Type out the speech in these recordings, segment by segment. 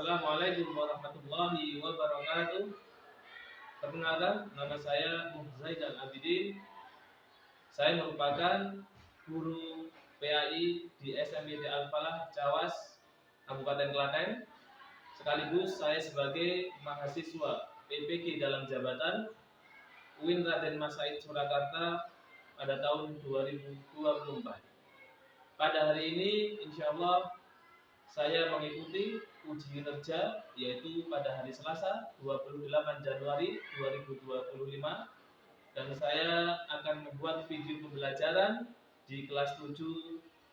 Assalamualaikum warahmatullahi wabarakatuh. Perkenalkan, nama saya Muhammad Abidin. Saya merupakan guru PAI di SMIT Al-Falah Cawas, Kabupaten Klaten. Sekaligus saya sebagai mahasiswa PPG dalam jabatan UIN Raden Mas Said Surakarta pada tahun 2024. Pada hari ini, insya Allah saya mengikuti uji kinerja yaitu pada hari Selasa 28 Januari 2025 dan saya akan membuat video pembelajaran di kelas 7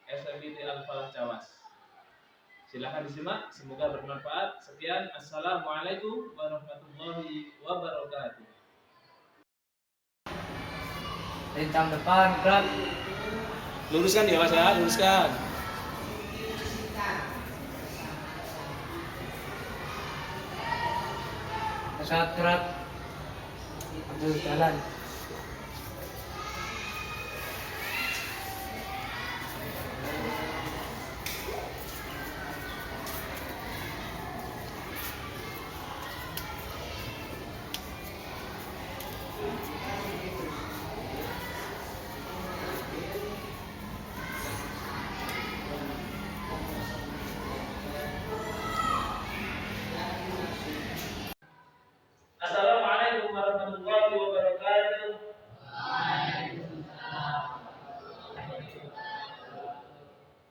SMIT Al-Falah Cawas. Silahkan disimak, semoga bermanfaat. Sekian, Assalamualaikum warahmatullahi wabarakatuh. Lintang depan, gerak. Luruskan ya Mas ya, luruskan. Saat gerak, ambil jalan. Assalamualaikum warahmatullahi wabarakatuh.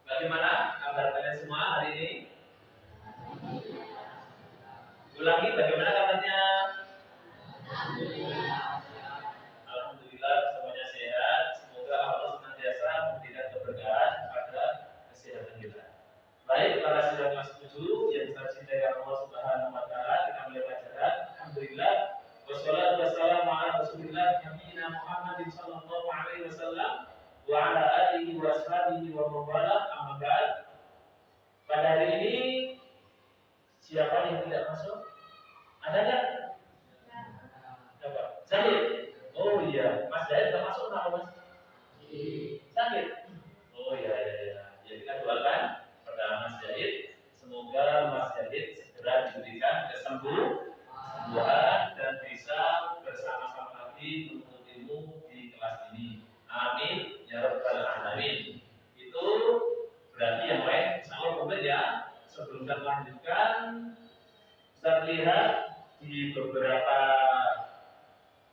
Bagaimana kabar kalian semua hari ini? Ulangi, bagaimana kabarnya? Alhamdulillah semuanya sehat. Semoga Allah senantiasa memberikan keberkahan pada kesehatan kita. Baik, para siswa kelas 7 yang saya cintai Allah Subhanahu wa taala, kita mulai pelajaran. Alhamdulillah. Wassalatu wassalamu ala Rasulillah nabiyina Muhammadin sallallahu alaihi wasallam wa ala alihi wa ashabihi wa man wala, amma ba'd. Pada hari ini siapa yang tidak masuk? Ada enggak? Siapa? Zahid. Oh iya, Mas Zahid enggak masuk kenapa Mas? Sakit. Oh iya. Ya kita doakan pada Mas Zahid, semoga Mas Zahid segera diberikan kesembuhan dan bisa bersama-sama lagi menuntut ilmu di kelas ini. Amin ya rabbal alamin. Itu berarti yang lain insyaallah komplit ya. Sebelum kita lanjutkan, kita lihat di beberapa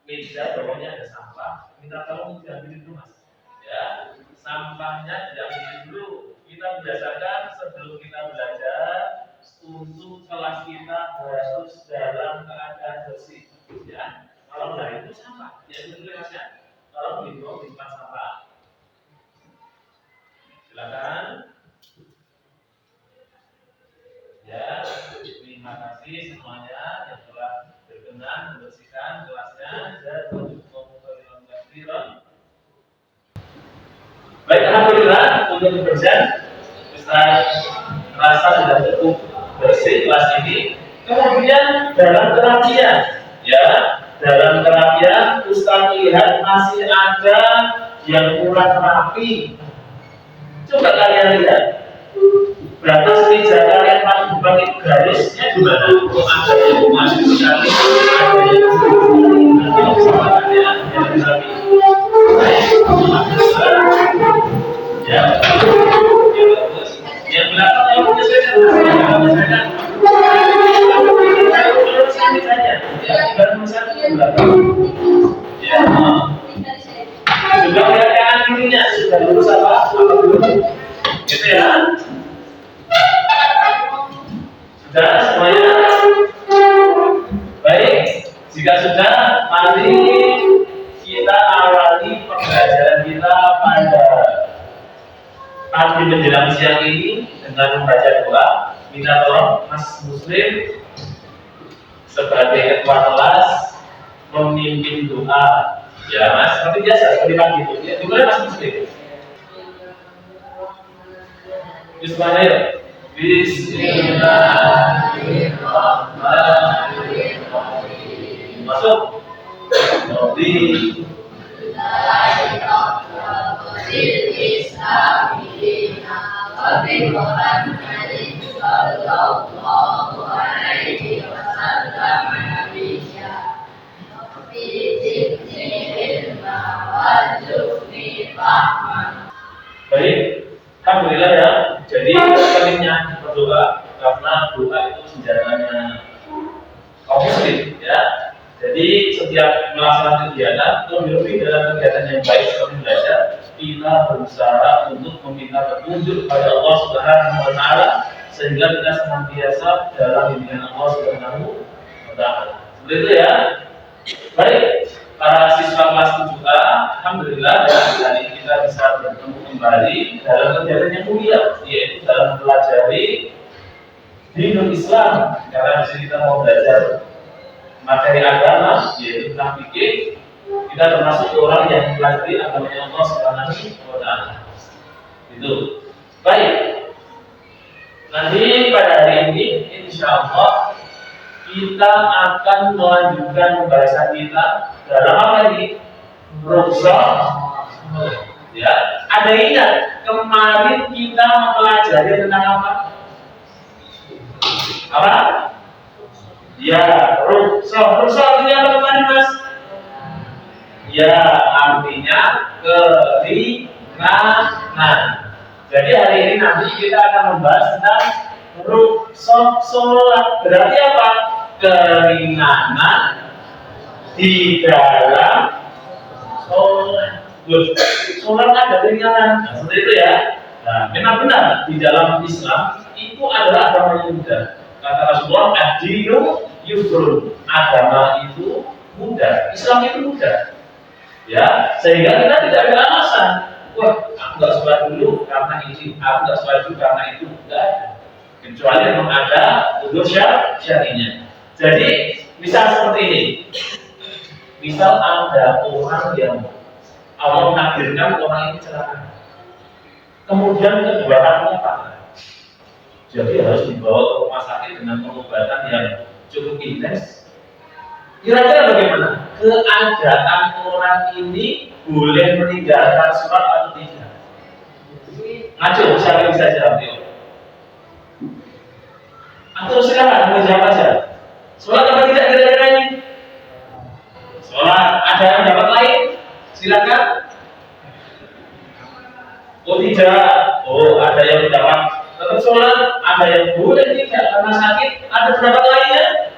meja bawahnya ada sampah. Minta tolong diambilin dulu Mas. Ya, sampahnya diambilin dulu. Kita biasakan sebelum kita belajar untuk kelas kita harus dalam keadaan bersih. Ya, kalau enggak itu sampah. Ya itu dulu Mas ya. Kalau belum di tempat sampah. Silakan. Ya, terima kasih semuanya yang telah berkenan membersihkan kelasnya. Baik, alhamdulillah untuk kebersihan Ustaz rasa sudah cukup bersih kelas ini. Kemudian dalam terapian, ya, dalam terapian Ustaz lihat masih ada yang kurang rapi. Coba kalian lihat. Batas meja kalian paling depan itu garisnya gimana? Ada yang masih sekali, ada yang kesalahannya yang rapi. Ya, yang belakang yang menyesuaikan, ya, juga kelihatan dirinya sudah lulus apa belum? Gitu ya. Sudah semuanya? Baik, jika sudah, mari kita awali pembelajaran kita pada pagi menjelang siang ini dengan membaca doa. Minta tolong Mas Muslim sebagai ketua kelas memimpin doa. Ya Mas, seperti biasa, seperti pagi itu. Ya, dimulai Mas Muslim. Bismillahirrahmanirrahim. Bismillahirrahmanirrahim. Masuk. Di Baik, alhamdulillah ya. Jadi pentingnya berdoa karena doa itu senjatanya kaum muslim ya. Jadi setiap melaksanakan kegiatan, lebih dalam kegiatan yang baik seperti belajar, kita berusaha untuk meminta petunjuk kepada Allah Subhanahu wa Ta'ala sehingga kita senantiasa dalam bimbingan Allah Subhanahu wa Ta'ala. Seperti itu ya. Baik, para siswa kelas 7A, alhamdulillah ya, hari ini kita bisa bertemu kembali dalam kegiatan yang mulia, yaitu dalam mempelajari dinul Islam. Karena di sini kita mau belajar materi agama, yaitu tentang fikih. Kita termasuk orang yang mempelajari agama Allah Subhanahu wa Ta'ala. Itu. Baik. Nanti pada hari ini, insya Allah kita akan melanjutkan pembahasan kita dalam apa ini? Rukshoh. Ya, ada ingat kemarin kita mempelajari tentang apa? Apa? Ya, rukshoh. Rukshoh artinya apa kemarin, Mas? Ya, artinya keringanan. Jadi hari ini nanti kita akan membahas tentang rukshoh sholat. Berarti apa? Keringanan di dalam sholat. Sholat ada keringanan. Nah, seperti itu ya. Nah, memang benar di dalam Islam itu adalah agama yang mudah. Kata Rasulullah, ad-dinu yusrun. Agama itu mudah. Islam itu mudah. Ya, sehingga kita tidak ada alasan. Wah, aku nggak sholat dulu karena ini, aku nggak sholat dulu karena itu. Enggak ada. Kecuali memang ada udzur syar'inya. Jadi, misal seperti ini. Misal ada orang yang Allah menakdirkan orang ini celaka. Kemudian kedua kakinya patah. Jadi harus dibawa ke rumah sakit dengan pengobatan yang cukup intens. Kira-kira bagaimana? Keadaan orang ini boleh meninggalkan sholat atau tidak? Ngaco, siapa yang bisa jawab? Atau silakan menjawab aja. Sholat apa tidak kira-kira ini? Sholat. Ada yang dapat lain? Silakan. Oh tidak. Oh ada yang dapat tetap sholat. Ada yang boleh tidak karena sakit. Ada pendapat lainnya?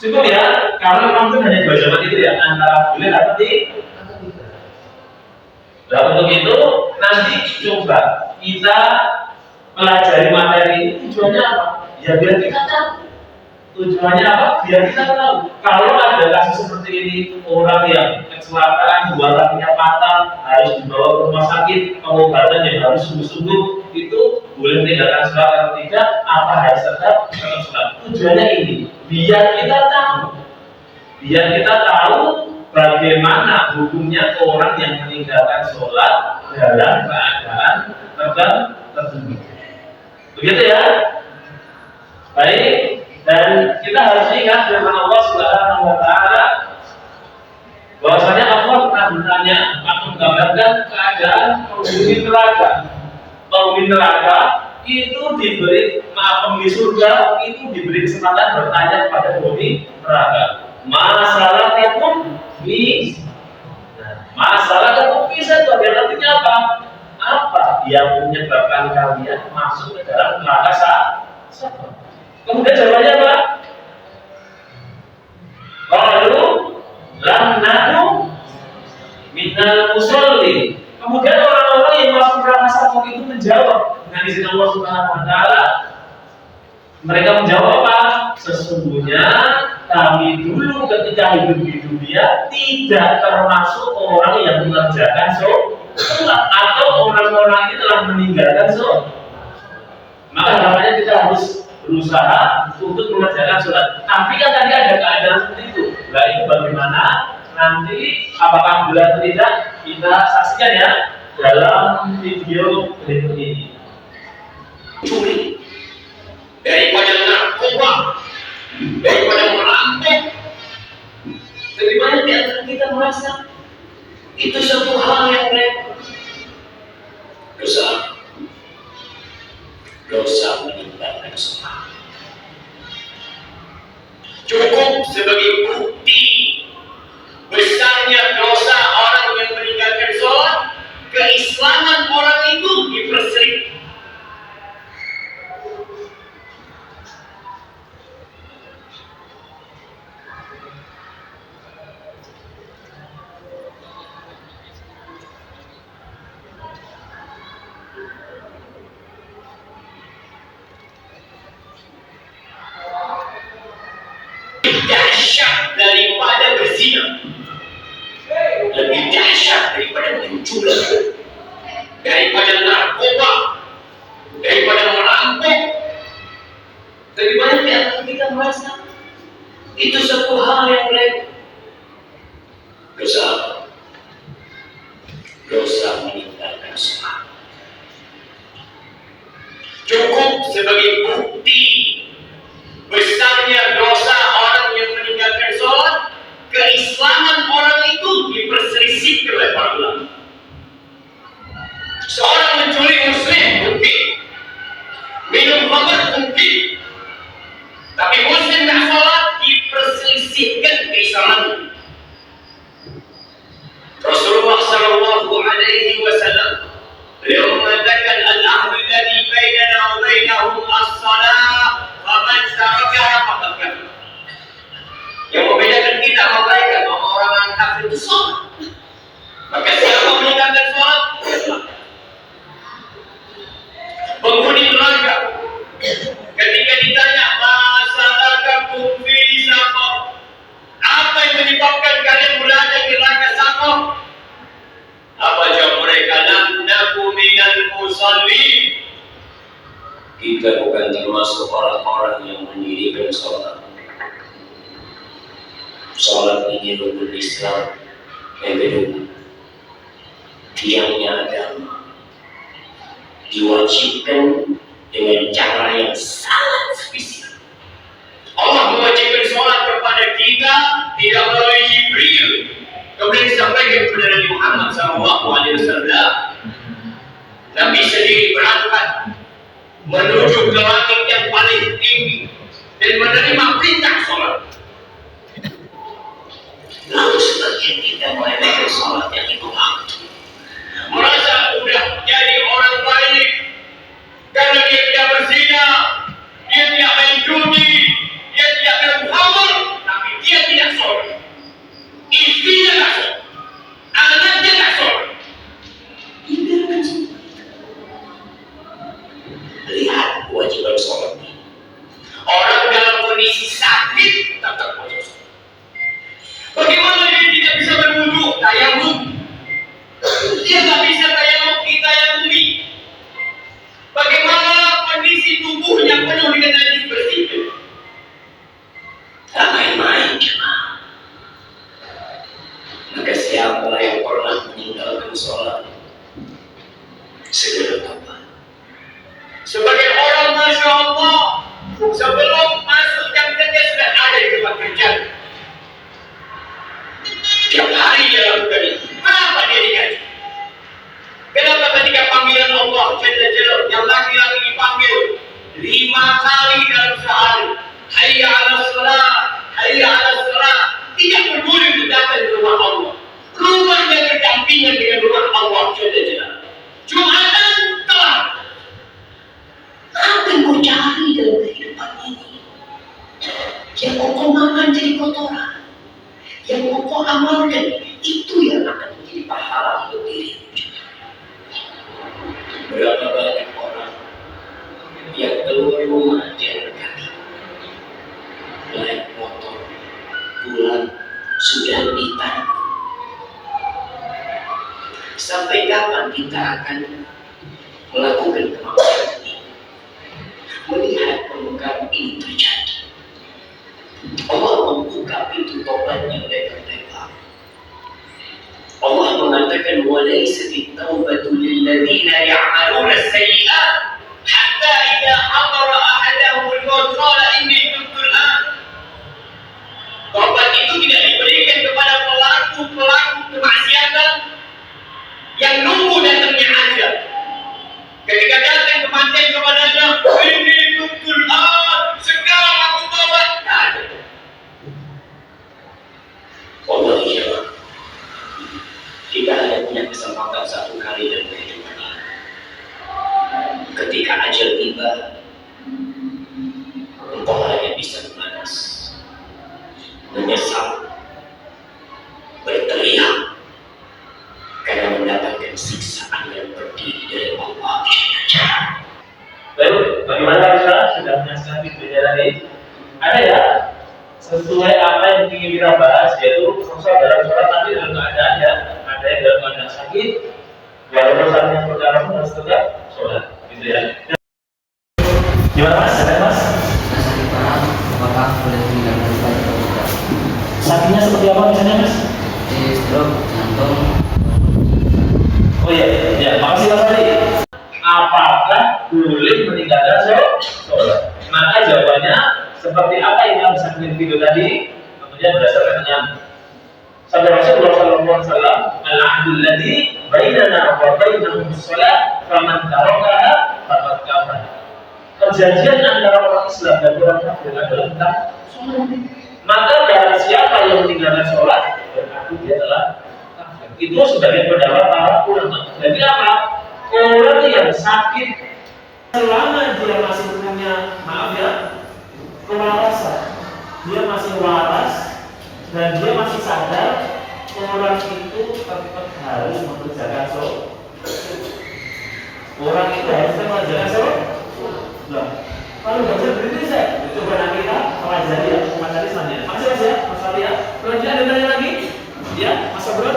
Cukup ya. Karena memang itu hanya dua jawaban itu ya. Antara boleh atau tidak. Nah untuk itu nanti coba kita pelajari materi ini. Tujuannya apa? Ya biar kita tahu. Tujuannya apa? Biar kita tahu. Kalau ada kasus seperti ini, orang yang kecelakaan, dua kakinya patah, harus dibawa ke rumah sakit, pengobatan yang harus sungguh-sungguh, itu boleh meninggalkan sholat atau tidak? Apa harus tetap sholat? Tujuannya ini, biar kita tahu bagaimana hukumnya orang yang meninggalkan sholat dalam keadaan tertentu. Begitu ya? Baik. Dan kita harus ingat firman Allah Subhanahu wa Ta'ala bahwasanya Allah pernah bertanya atau menggambarkan keadaan penghuni neraka. Penghuni neraka itu diberi, penghuni surga itu diberi kesempatan bertanya kepada penghuni neraka. Masalah ketun bisa bagian artinya apa? Apa yang menyebabkan kalian masuk ke dalam neraka saat? Kemudian jawabannya apa? Qalu lam naku minal musolli. Kemudian orang-orang yang masuk neraka saat itu menjawab dengan izin Allah Subhanahu wa Ta'ala. Mereka menjawab apa? Sesungguhnya kami dulu ketika hidup di dunia tidak termasuk orang yang mengerjakan sholat atau orang-orang ini telah meninggalkan sholat. Maka namanya kita harus berusaha untuk mengerjakan sholat. Tapi kan tadi ada keadaan seperti itu. Nah itu bagaimana? Nanti apakah benar atau tidak kita saksikan ya dalam video berikut ini. Curi daripada narkoba, daripada merampok. Lebih banyak di antara kita merasa itu satu hal yang repot. Dosa meninggalkan sholat. Cukup sebagai bukti besarnya dosa orang yang meninggalkan sholat, keislaman orang itu diperserik. Dahsyat daripada berzina, lebih dahsyat daripada mencuri, daripada narkoba, daripada merampok. Lebih banyak di antara kita merasa itu satu hal yang remeh. Dosa meninggalkan sholat cukup sebagai bukti besarnya dosa orang yang meninggalkan sholat, keislaman orang itu diperselisih oleh para ulama. Seorang mencuri muslim mungkin, minum khamr mungkin, tapi muslim tak sholat diperselisihkan keislamannya. Rasulullah sallallahu alaihi wasallam beliau mengatakan al-ahdu alladhi bainana wa bainahum as-salah faman tarakaha faqad kafar. Yang membedakan kita sama mereka, sama orang kafir itu sholat. Maka siapa meninggalkan sholat, penghuni neraka ketika ditanya masalahkum fi saqar, apa yang menyebabkan kalian berada di neraka saqar? Apa jawab mereka? Lam naku minal musallin. Kita bukan termasuk orang-orang yang mendirikan sholat. Sholat ini rukun Islam yang kedua, tiangnya agama, diwajibkan dengan cara yang sangat spesial. Allah mewajibkan sholat kepada kita tidak melalui Jibril, kemudian disampaikan kepada Nabi Muhammad SAW. Nabi sendiri berangkat menuju ke langit yang paling tinggi dan menerima perintah sholat. Lalu sebagian kita meremehkan sholat yang itu waktu, merasa sudah jadi orang baik karena dia tidak berzina, dia tidak main judi, dia tidak minum khamr, tapi dia tidak sholat. Istrinya tak sholat, anaknya tak sholat. Dibiarkan semua. Lihat kewajiban sholat. Orang dalam kondisi sakit tetap wajib sholat. Bagaimana dia tidak bisa berwudu? Tayamum. Dia tak bisa tayamum, kita tayamumi. Bagaimana kondisi tubuhnya penuh dengan najis bersih? Tak main-main jemaah. Maka siapa yang pernah meninggalkan sholat, segera tobat. Sebagai orang Masya Allah, sebelum masuk jam kerja sudah ada di tempat kerja. Tiap hari dia lakukan itu. Kenapa dia digaji? Kenapa ketika panggilan Allah Jalla yang laki-laki dipanggil 5 kali dalam sehari, hayya 'alas shalah, hayya 'alas shalah, tidak peduli untuk datang ke rumah Allah. Rumahnya berdampingan dengan rumah Allah Jalla. Jumatan telah. Apa yang kau cari dalam kehidupan ini? Yang kau makan jadi kotoran, yang kau amalkan itu yang akan menjadi pahala untuk dirimu. Berapa banyak orang yang keluar rumah jalan kaki, naik motor, pulang sudah ditanya. Sampai kapan kita akan melakukan kemaksiatan ini? Melihat permukaan ini terjadi, Allah membuka pintu tobatnya lebar-lebar. Allah mengatakan walaysa at-taubatu lil ladzina ya'maluna as-sayyi'at hatta idza hadara ahadahum al-maut qala inni tubtu al-an. Taubat itu tidak diberikan kepada pelaku kemaksiatan yang nunggu datangnya ajal. Ketika datang kematian kepadanya, ini tubtu al-an, sekarang aku taubat. tiba, engkau hanya bisa memanas, menyesal, berteriak karena mendapatkan siksaan yang terdiri dari Allah. Baik, bagaimana kita sudah menyaksikan videonya tadi? Ada ya? Sesuai apa yang ingin kita bahas, yaitu sosok dalam sholat tadi dalam keadaan ya, ada yang dalam keadaan sakit, walaupun saat yang perkara pun harus tetap sholat, gitu ya. Gimana mas? Ada mas? Sakit parah, apakah boleh meninggalkan sholat atau tidak? Sakitnya seperti apa misalnya mas? Stroke, jantung. Oh iya, ya makasih mas tadi. Apakah boleh meninggalkan sholat? Maka jawabannya seperti apa yang kita bisa di video tadi, tentunya berdasarkan dengan sabda Rasulullah sallallahu alaihi wasallam, "Al-'ahdul ladzi bainana wa bainahum shalah, faman tarakaha faqad kafar." Perjanjian antara orang Islam dan orang kafir adalah tentang sholat. Maka barang siapa yang meninggalkan sholat, berarti dia telah kafir. Itu sebagai pendapat para ulama. Jadi apa? Orang yang sakit selama dia masih punya, maaf ya, kewarasan, dia masih waras dan dia masih sadar, orang itu tetap harus mengerjakan sholat. Orang itu harus mengerjakan sholat. Nah, kalau nggak bisa berdiri saya coba nanti kita pelajari ya, pelajari selanjutnya. Masih mas ya, mas Ali ya. Selanjutnya ada tanya lagi? Ya, mas Bro.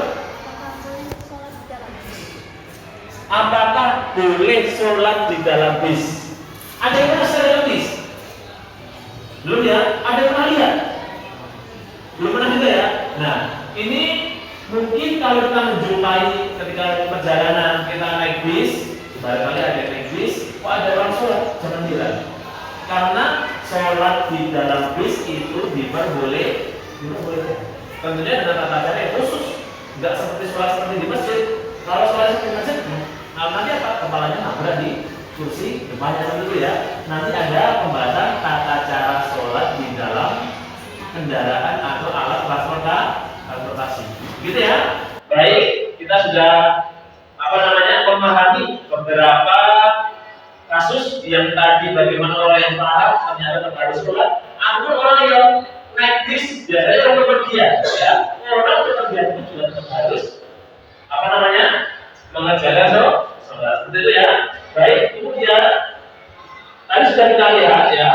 Apakah boleh sholat di dalam bis? Ada yang pernah sholat dalam bis? Belum ya? Ada yang pernah lihat? Belum pernah juga ya? Nah, ini mungkin kalau kita menjumpai ketika perjalanan kita naik bis, barangkali ada yang naik bis, kok ada orang sholat? Jangan bilang. Karena sholat di dalam bis itu diperboleh. Tentunya dengan tata cara yang khusus, nggak seperti sholat seperti di masjid. Kalau sholat seperti di masjid, nanti apa? Kepalanya nabrak di kursi depannya dulu ya. Nanti ada pembahasan tata cara sholat di dalam kendaraan atau alat transportasi. Gitu ya. Baik, kita sudah memahami beberapa kasus yang tadi bagaimana orang yang paham ternyata harus sholat. Namun orang yang naik bis biasanya orang bepergian, ya. Orang bepergian itu juga tetap harus mengerjakan sholat. Seperti itu ya. Baik, kemudian tadi sudah kita lihat ya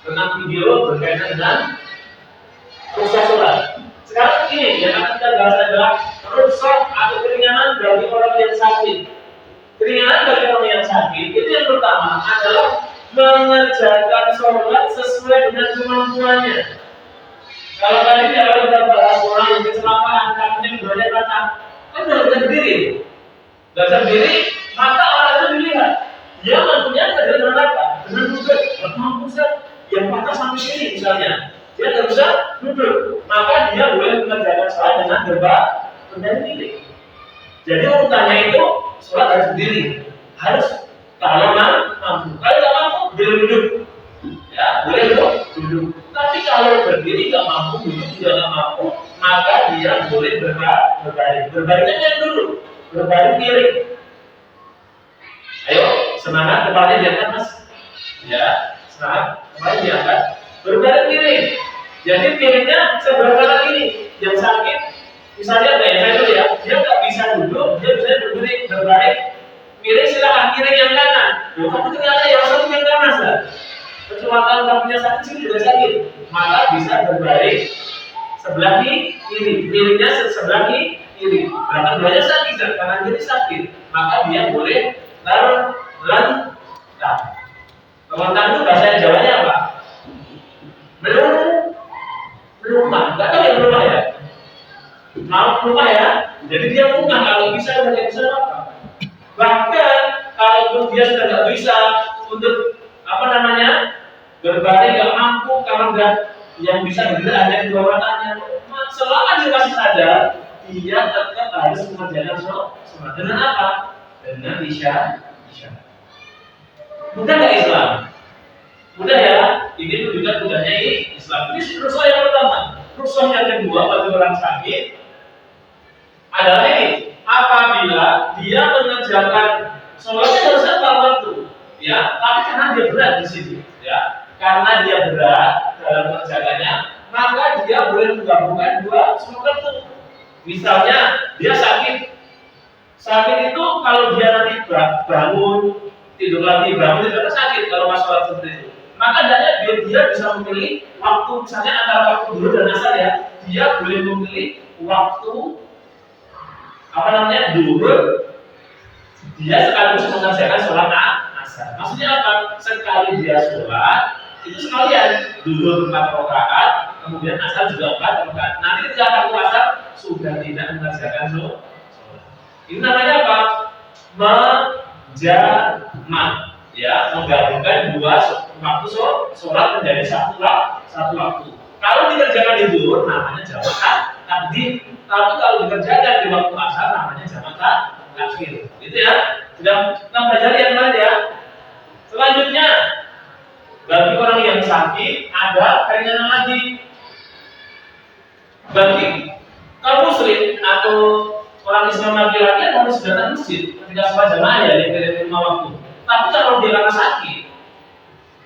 tentang video berkaitan dengan rukhsah sholat. Sekarang ini yang akan kita bahas adalah rukhsah atau keringanan bagi orang yang sakit. Keringanan bagi orang yang sakit itu yang pertama adalah mengerjakan sholat sesuai dengan kemampuannya. Kalau tadi kita bahas orang yang kecelakaan, kakinya berada patah, kan nggak bisa berdiri, maka orang itu dilihat dia mampunya dengan apa? Dengan duduk, mampu yang patah sampai sini misalnya, dia nggak bisa duduk, maka dia boleh mengerjakan sholat dengan berdiri. Jadi urutannya itu sholat harus berdiri, harus kalau mampu, kalau nggak mampu boleh duduk, ya boleh duduk. Tapi kalau berdiri nggak mampu, duduk juga nggak mampu, maka dia boleh berbaring. Berbaringnya dulu, berbaring miring. Ayo semangat, kepalanya diangkat mas, ya semangat, kepalanya diangkat, berbaring miring. Jadi miringnya sebelah kanan ini, yang sakit misalnya kayak saya dulu ya, dia nggak bisa duduk, dia bisa berdiri, berbaring miring, silakan miring yang kanan. Tapi ternyata yang sakit yang kanan lah. Kecepatan kakinya sakit juga sakit, maka bisa berbaring sebelah kiri, miringnya sebelah kiri. Bahkan banyak sakit, kanan kiri sakit, maka dia boleh terlentang. Terlentang itu bahasa Jawanya apa? Melumah. Nggak tahu ya melumah ya? Melumah ya? Jadi dia melumah kalau bisa apa? Bahkan kalau dia sudah nggak bisa untuk berbaring nggak mampu karena nggak yang bisa berdiri hanya kedua matanya. Selama dia masih sadar, dia tetap harus mengerjakan sholat. Dengan apa? Dengan isya. Mudah nggak Islam? Mudah ya. Ini menunjukkan mudahnya Islam. Ini rukhsah yang pertama. Rukhsah yang kedua bagi orang sakit adalah ini. Apabila dia mengerjakan sholatnya harus tepat waktu, ya. Misalnya dia sakit itu kalau dia nanti bangun tidur lagi bangun itu sakit kalau masalah seperti itu. Maka dia bisa memilih waktu misalnya antara waktu dulu dan asar ya. Dia boleh memilih waktu dulu dia sekaligus mengerjakan sholat asar. Maksudnya apa? Sekali dia sholat itu sekalian dulu 4 rakaat, kemudian asar juga 4 rakaat. Nanti ketika waktu asar sudah tidak mengerjakan sholat. Ini namanya apa? Menjamak, ya, menggabungkan dua waktu sholat menjadi satu waktu. Kalau dikerjakan di zuhur namanya jamak takdim, tapi kalau dikerjakan di waktu asar namanya jamak takhir. Gitu ya. Sudah kita belajar yang lain ya. Selanjutnya, bagi orang yang sakit ada keringanan lagi. Bagi kaum muslim atau orang Islam laki-laki harus datang masjid ketika sholat jamaah ya di 5 waktu. Tapi kalau dia karena sakit,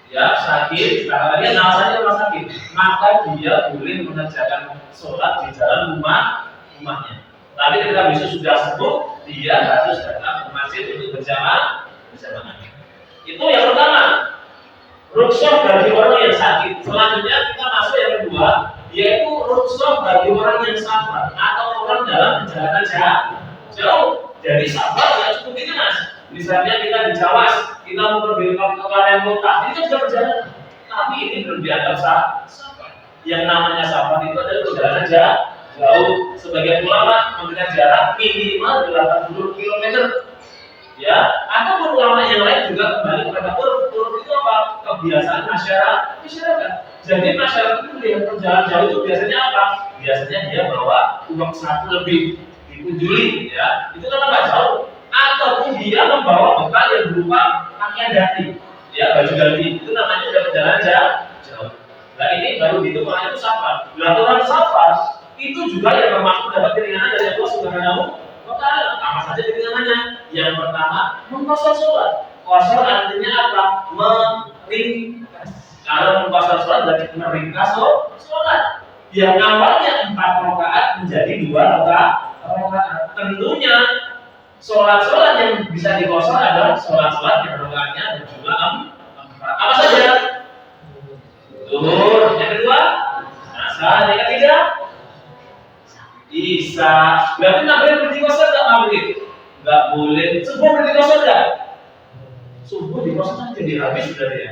ya sakit, karena dia alasannya rumah sakit, maka dia boleh mengerjakan sholat di dalam rumahnya. Tapi ketika besok sudah sembuh, dia harus datang ke masjid untuk berjamaah. Itu yang pertama. Rukhsah bagi orang yang sakit. Selanjutnya kita masuk yang kedua, yaitu rukhsah bagi orang yang sabar atau orang dalam perjalanan jauh. Jadi sabar tidak cukup itu mas. Misalnya kita di Jawa, kita mau pergi ke kabupaten kota, ini kan sudah perjalanan. Tapi ini belum dianggap sabar. Yang namanya sabar itu adalah perjalanan jauh. Sebagian ulama memberikan jarak minimal 80 km. Ya, atau ulama yang lain juga kembali kepada uruf itu apa? Kebiasaan masyarakat. Jadi masyarakat itu melihat perjalanan jauh itu biasanya apa? Biasanya dia bawa uang saku lebih dikunjuli, ya. Itu kenapa jauh? Ataupun dia membawa bekal yang berupa pakaian ganti, ya, baju ganti. Itu namanya sudah perjalanan jauh. Nah ini baru gitu orang itu safar. Orang safar itu juga yang termasuk dapat keringanan dari Allah Subhanahu wa Ta'ala. Apa saja keringanannya? Yang pertama, mengqashar sholat. Qashar artinya apa? Meringkas. Kalau mengqashar sholat berarti meringkas sholat. Yang awalnya 4 rakaat menjadi 2 rakaat. Tentunya sholat yang bisa diqashar adalah sholat yang rakaatnya ada jumlah 4. Apa saja? Zuhur. Yang kedua, asar. Yang ketiga, Isya. Berarti maghrib berarti qashar enggak maghrib? Enggak boleh. Subuh berarti qashar enggak? Subuh di qashar jadi habis berarti ya.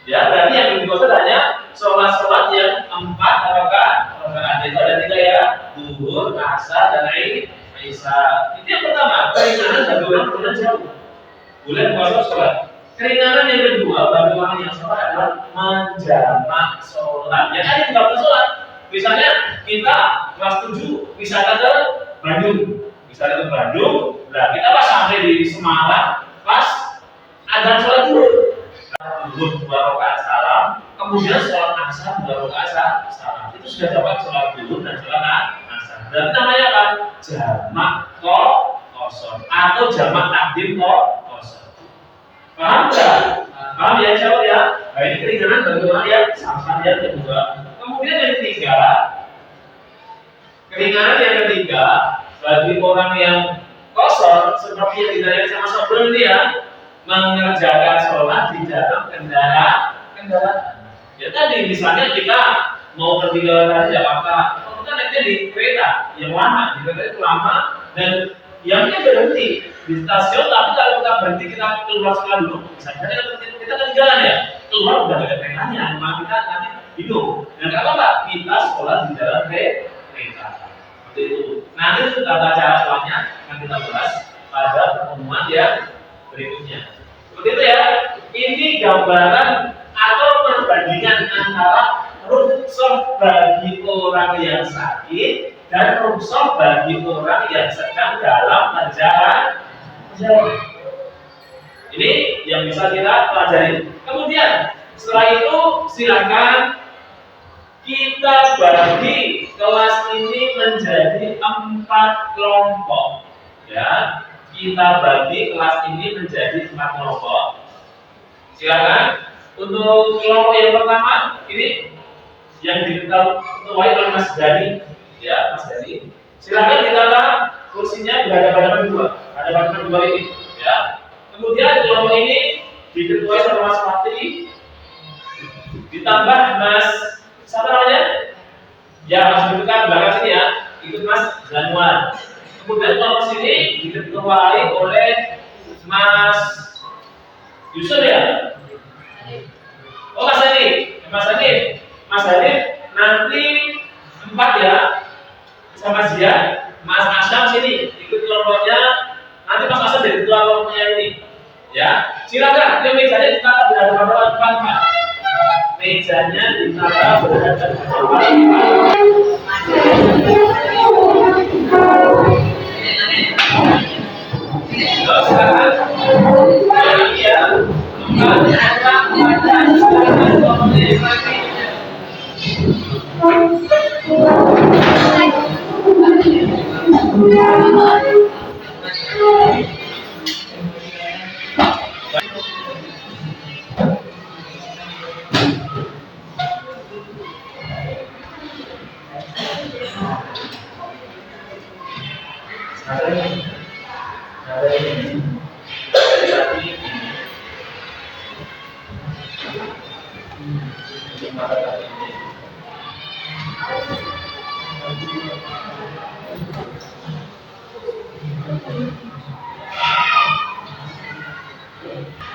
Ya, berarti yang diqashar hanya sholat yang 4 rakaat. Itu ada 3 ya. Zuhur, asar dan Isya. Itu yang pertama, keringanan bagi orang jauh. Boleh qashar sholat. Keringanan yang kedua bagi orang yang sholat adalah menjamak sholat. Ya tadi enggak boleh sholat. Misalnya kita kelas 7 wisata ke Bandung, nah kita pas sampai di Semarang, pas ada sholat dulu, 2 rakaat salam, kemudian sholat asar 2 rakaat salam, itu sudah dapat sholat dulu dan sholat asar. Berarti namanya apa? Jamak qashar atau jamak takdim qashar. Paham nggak? Paham ya insya Allah ya. Nah ini keringanan bagi orang yang safar yang kedua. Kemudian yang ketiga, keringanan yang ketiga bagi orang yang qashar seperti yang ditanya sama Sobron dia mengerjakan sholat di dalam kendaraan. Ya tadi misalnya kita mau pergi ke Jakarta, kita naiknya di kereta yang lama, di kereta itu lama dan yang berhenti di stasiun. Tapi kalau kita berhenti kita keluar sekolah dulu, misalnya kita kan jalan ya, keluar udah ada keretanya, maka kita nanti hidup. Dan kalau enggak, kita sekolah di dalam kereta. Seperti itu. Nanti tata cara sholatnya akan kita bahas pada pertemuan yang berikutnya. Seperti itu ya. Ini gambaran atau perbandingan antara rukhsah bagi orang yang sakit dan rukhsah bagi orang yang sedang dalam perjalanan. Ini yang bisa kita pelajari. Kemudian setelah itu silakan kita bagi kelas ini menjadi 4 kelompok. Ya, kita bagi kelas ini menjadi 4 kelompok. Silakan. Untuk kelompok yang pertama ini yang diketuai oleh Mas Dani, ya Mas Dani. Silakan ditata kursinya berhadapan dua, hadapan dua ini, ya. Kemudian kelompok ini diketuai sama Mas Fatih, ditambah Mas siapa namanya? Ya, Mas Bukan belakang sini ya, ikut Mas Januar. Kemudian kelompok sini diketuai oleh Mas Yusuf ya. Oh Mas Hanif, Mas Hanif nanti 4 ya, sama Zia, Mas Asyam sini ikut kelompoknya. Nanti Mas Asyam jadi ketua kelompoknya ini, ya. Silakan, ini mejanya ditata berhadapan depan. Mejanya ditata berhadapan depan. Silakan. Ini ya.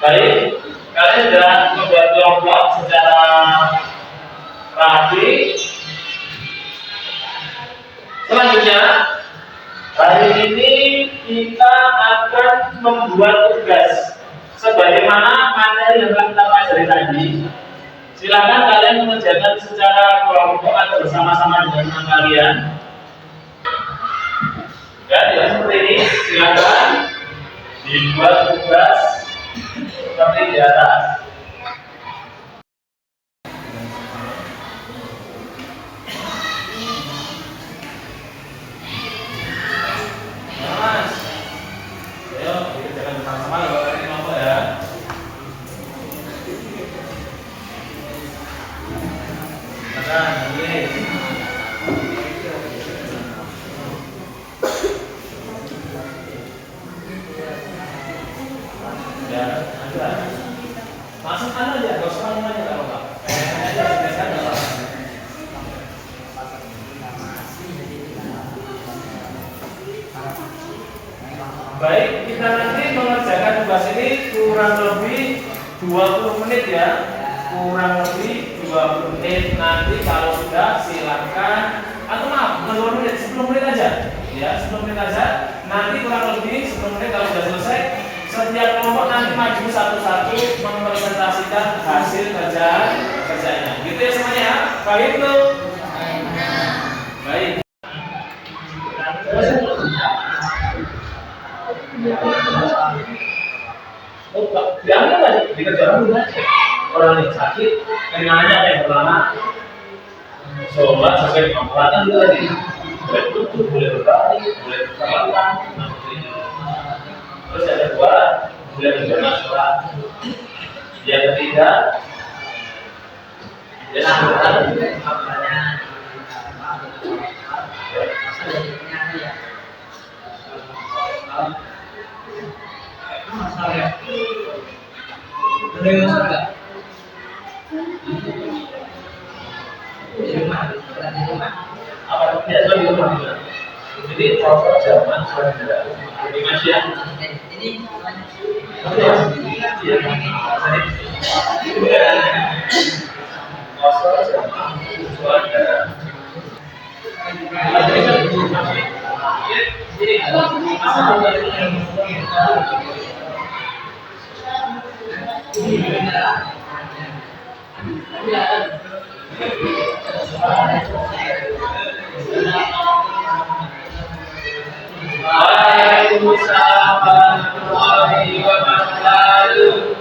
Baik, kalian sudah membuat kelompok secara rapi. Selanjutnya, hari ini kita akan membuat tugas sebagaimana materi yang telah kita pelajari tadi. Silakan kalian mengerjakan secara kelompok atau bersama-sama dengan teman kalian. Dan ya, seperti ini, silakan dibuat tugas seperti di atas. Mas, ayo dikerjakan bersama-sama kalau ini kelompok ya. Silakan, tulis. Ya, ada. Masukkan aja, gak usah ngomong aja kalau Pak. Biasa nggak apa. Baik, kita nanti mengerjakan tugas ini kurang lebih 20 menit ya. Kurang lebih 20 menit. Nanti kalau sudah silakan, atau maaf, 20 menit, 10 menit aja. Ya, 10 menit aja. Nanti kurang lebih 10 menit kalau sudah selesai, setiap kelompok nanti maju satu-satu mempresentasikan hasil kerjanya. Gitu ya semuanya ya. Baik itu. Baik. Oh, jangan lagi dikerjakan dulu aja. Orang yang sakit, kenanya yang pertama, sholat sesuai kemampuan itu tadi. Boleh tutup, boleh berbalik, boleh bersalam. Terus yang kedua, boleh menjaga sholat. Yang ketiga, apa biasa di rumah juga. Jadi proses zaman sudah di Malaysia. Waalaikumsalam warahmatullahi wabarakatuh.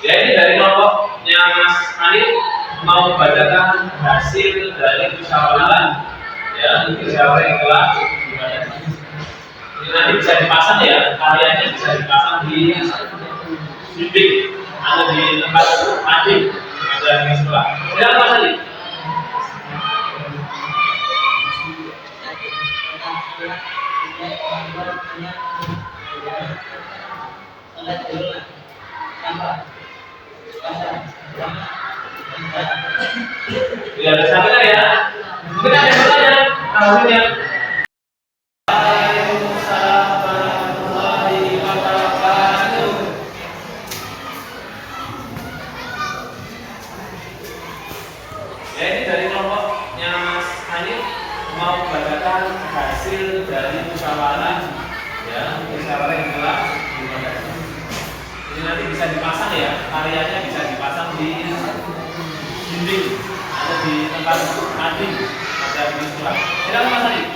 Ya, ini dari kelompoknya Mas Hanif mau membacakan hasil dari musyawarah, ya, musyawarah yang telah dibacakan. Ini nanti bisa dipasang ya, karyanya bisa dipasang di dinding atau di tempat mading. dan di sekolah. Silakan Mas Ali. Tidak ada sabar ya. Mungkin ada pertanyaan. Maksudnya. Waalaikumsalam warahmatullahi wabarakatuh. Ya, ini dari kelompoknya Mas Hanif mau membacakan hasil dari musyawarah, ya, musyawarah yang telah dilakukan. Ini nanti bisa dipasang ya, karyanya bisa dipasang di dinding atau di tempat mading ada di sekolah. Silakan Mas Hanif.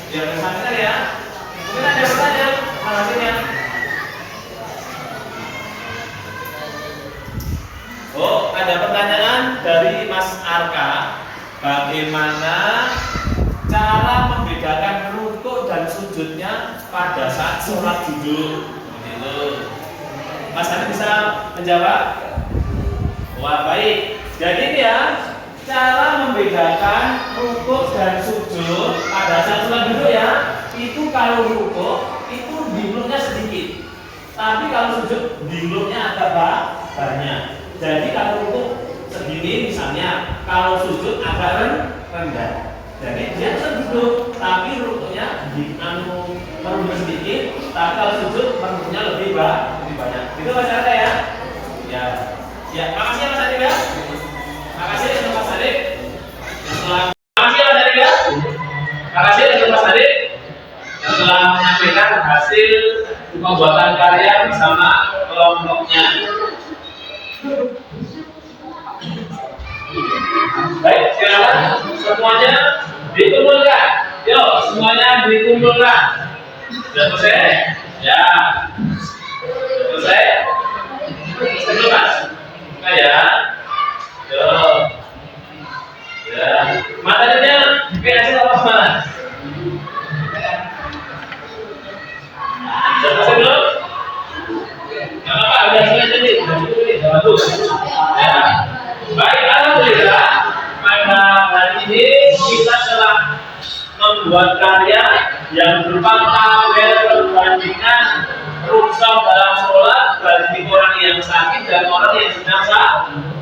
Ya, bersama ya. Mungkin ada pertanyaan hasilnya. Oh, ada pertanyaan dari Mas Arka. Bagaimana cara membedakan rukuk dan sujudnya pada saat sholat duduk? Begitu. Mas Arka bisa menjawab? Wah, baik. Jadi ya, cara membedakan rukuk dan sujud pada saat sholat duduk ya, itu kalau rukuk itu dingluknya sedikit, tapi kalau sujud dingluknya agak banyak. Jadi kalau rukuk segini misalnya, kalau sujud agak rendah. Jadi dia tetap duduk, tapi rukuknya merunduk sedikit, tapi kalau sujud merunduknya lebih banyak. Itu Mas Arka ya? Ya, makasih ya Mas Arka ya. Makasih untuk Mas Arif. Makasih Mas Arif ya. Makasih untuk Mas Arif yang telah menyampaikan hasil pembuatan karya bersama kelompoknya. Baik, silakan semuanya dikumpulkan. Yuk, semuanya dikumpulkan. Sudah selesai? Ya. Selesai? Belum Mas? Enggak ya? Yo. Ya. Materinya kasih apa mana? Selesai belum? Enggak apa-apa, udah selesai jadi. Bagus. Ya. Baik, alhamdulillah. Pada hari ini kita telah membuat karya yang berupa tabel perbandingan rukshoh dalam sholat bagi orang yang sakit dan orang yang sedang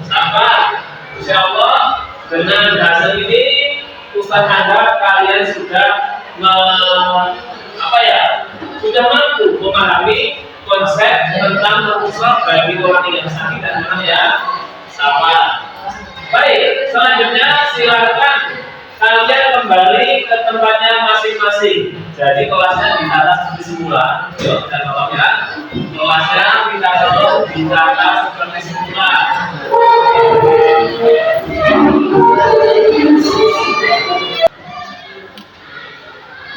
sabar. Insya Allah dengan hasil ini Ustaz harap kalian sudah sudah mampu memahami konsep tentang rukshoh bagi orang yang sakit dan orang yang sabar. Baik, selanjutnya silakan kalian kembali ke tempatnya masing-masing. Jadi kelasnya ditata seperti semula. Yuk, kita tolong ya. Kelasnya kita tolong ditata seperti semula.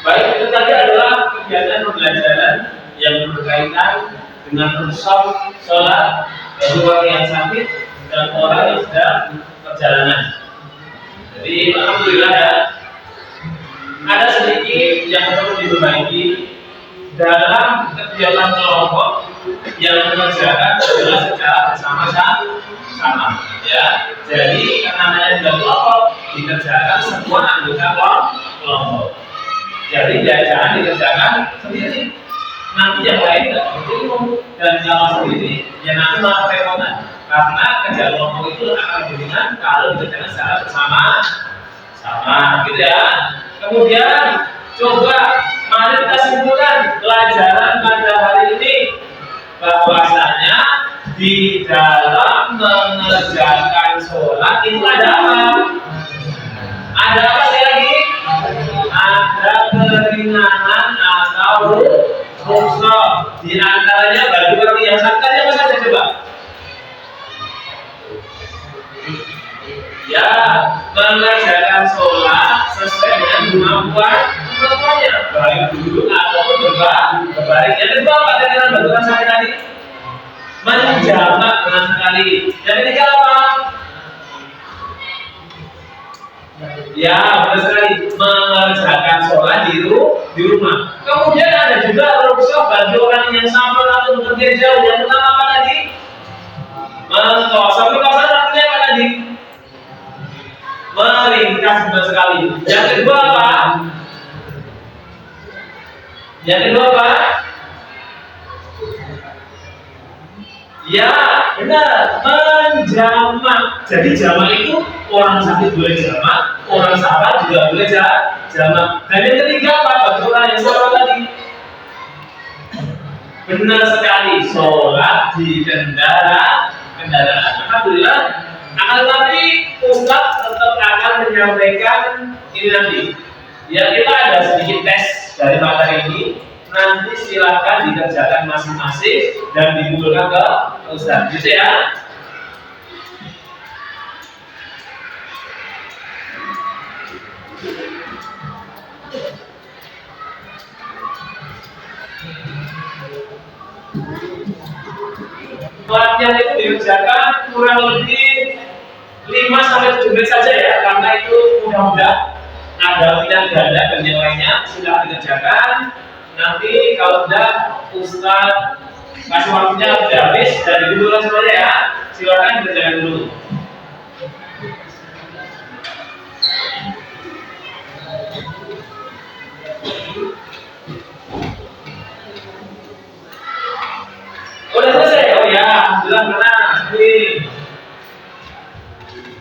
Baik, itu tadi adalah kegiatan pembelajaran yang berkaitan dengan rukshoh sholat bagi orang yang sakit dan orang yang sedang perjalanan. Jadi alhamdulillah ya, ada sedikit yang perlu diperbaiki dalam kegiatan kelompok yang mengerjakan adalah secara bersama-sama ya. Jadi karena namanya juga kelompok dikerjakan semua anggota kelompok. Jadi jangan dikerjakan sendiri. Nanti yang lain tidak bertemu dan kalau sendiri ya nanti malah kerepotan. Karena kerja kelompok itu akan lebih ringan kalau dikerjakan secara bersama-sama, gitu ya. Kemudian coba mari kita simpulkan pelajaran pada hari ini bahwasanya di dalam mengerjakan sholat itu ada apa? Ada apa sekali lagi? Ada keringanan atau rukshoh. Di antaranya bagi orang yang sakit apa saja coba? Ya, mengerjakan sholat sesuai dengan kemampuan semuanya, baik duduk ataupun berbaring. Yang kedua apa kira-kira bantuan saya tadi? Menjamak dengan sekali. Yang ketiga apa? Ya, benar sekali. Mengerjakan sholat di rumah. Kemudian ada juga rukhsah bagi orang yang sampai atau bekerja jauh. Yang pertama apa tadi? Mentos. Sampai kosan artinya apa tadi? Meringkas, benar sekali. Yang kedua apa? Yang kedua apa? Ya, benar, menjamak. Jadi jamak itu orang sakit boleh jamak, orang sabar juga boleh jamak. Dan yang ketiga apa? Bagi orang yang sabar tadi. Benar sekali, sholat di kendaraan. Alhamdulillah. Akan tetapi Ustaz tetap akan menyampaikan ini nanti. Ya, kita ada sedikit tes dari materi ini. Nanti silakan dikerjakan masing-masing dan dikumpulkan ke Ustaz, gitu ya. Latihan itu dikerjakan kurang lebih 5-7 menit saja ya, karena itu mudah-mudah ada pilihan ganda dan yang lainnya. Silakan dikerjakan. Nanti kalau sudah Ustaz kasih waktunya sudah habis dan dikumpulkan semuanya ya, silakan dikerjakan dulu. Udah selesai? Oh ya, alhamdulillah mana? Nih.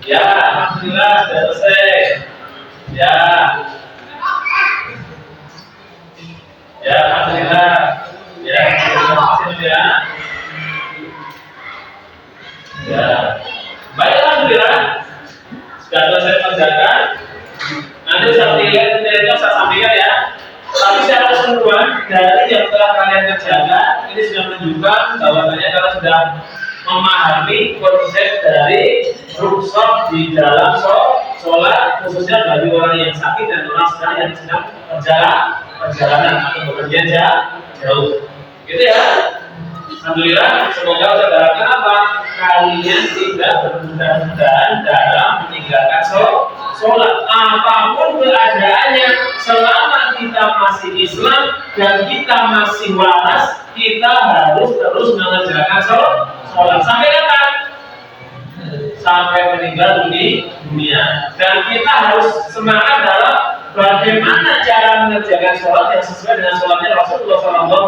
Ya, alhamdulillah sudah selesai. Ya. Ya, alhamdulillah. Ya, ya. Ya. Baik, alhamdulillah. Sudah selesai kerjakan. Nanti saya sampaikan ya. Tapi secara keseluruhan dari yang telah kalian kerjakan ini sudah menunjukkan bahwasanya kalian sudah memahami konsep dari rukhsah di dalam sholat, khususnya bagi orang yang sakit dan orang yang sedang perjalanan atau bepergian jauh. Gitu ya. Alhamdulillah, semoga saudara kenapa kalian tidak bermudah-mudahan dalam meninggalkan sholat apapun keadaannya, selama kita masih Islam dan kita masih waras, kita harus terus mengerjakan sholat sampai kapan? Sampai meninggal dunia. Dan kita harus semangat dalam bagaimana cara mengerjakan sholat yang sesuai dengan sholatnya Rasulullah SAW.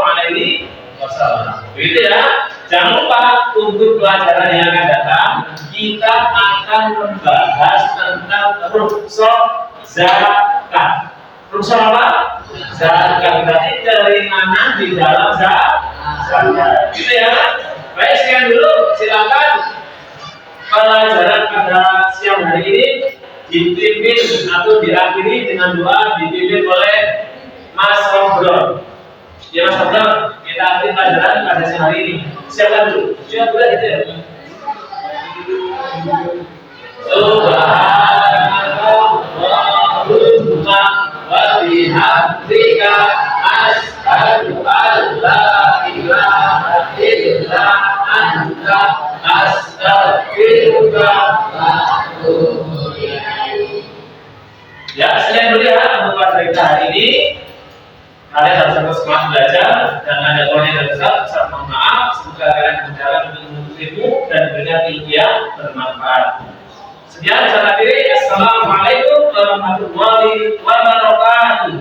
Begitu ya. Jangan lupa untuk pelajaran yang akan datang kita akan membahas tentang rukhsah zakat. Rukhsah apa? Zakat. Berarti keringanan di dalam zakat. Gitu ya. Baik, sekian dulu. Silakan pelajaran pada siang hari ini dipimpin atau diakhiri dengan doa dipimpin oleh Mas Rombron. Ya Mas Rombron, kita akhiri pelajaran pada siang hari ini. Silakan dulu. Siapa boleh gitu ya? Subhanallahumma wa bihamdika asyhadu an la ilaha illa anta astaghfiruka wa atubu ilaik. Ya, sekian dulu ya untuk pelajaran kita hari ini. Kalian harus terus semangat belajar dan ada orang yang besar, mohon maaf. Semoga kalian berjalan menuntut ilmu dan berikan ilmu yang bermanfaat. Sekian, saya akhiri. Assalamualaikum warahmatullahi wabarakatuh.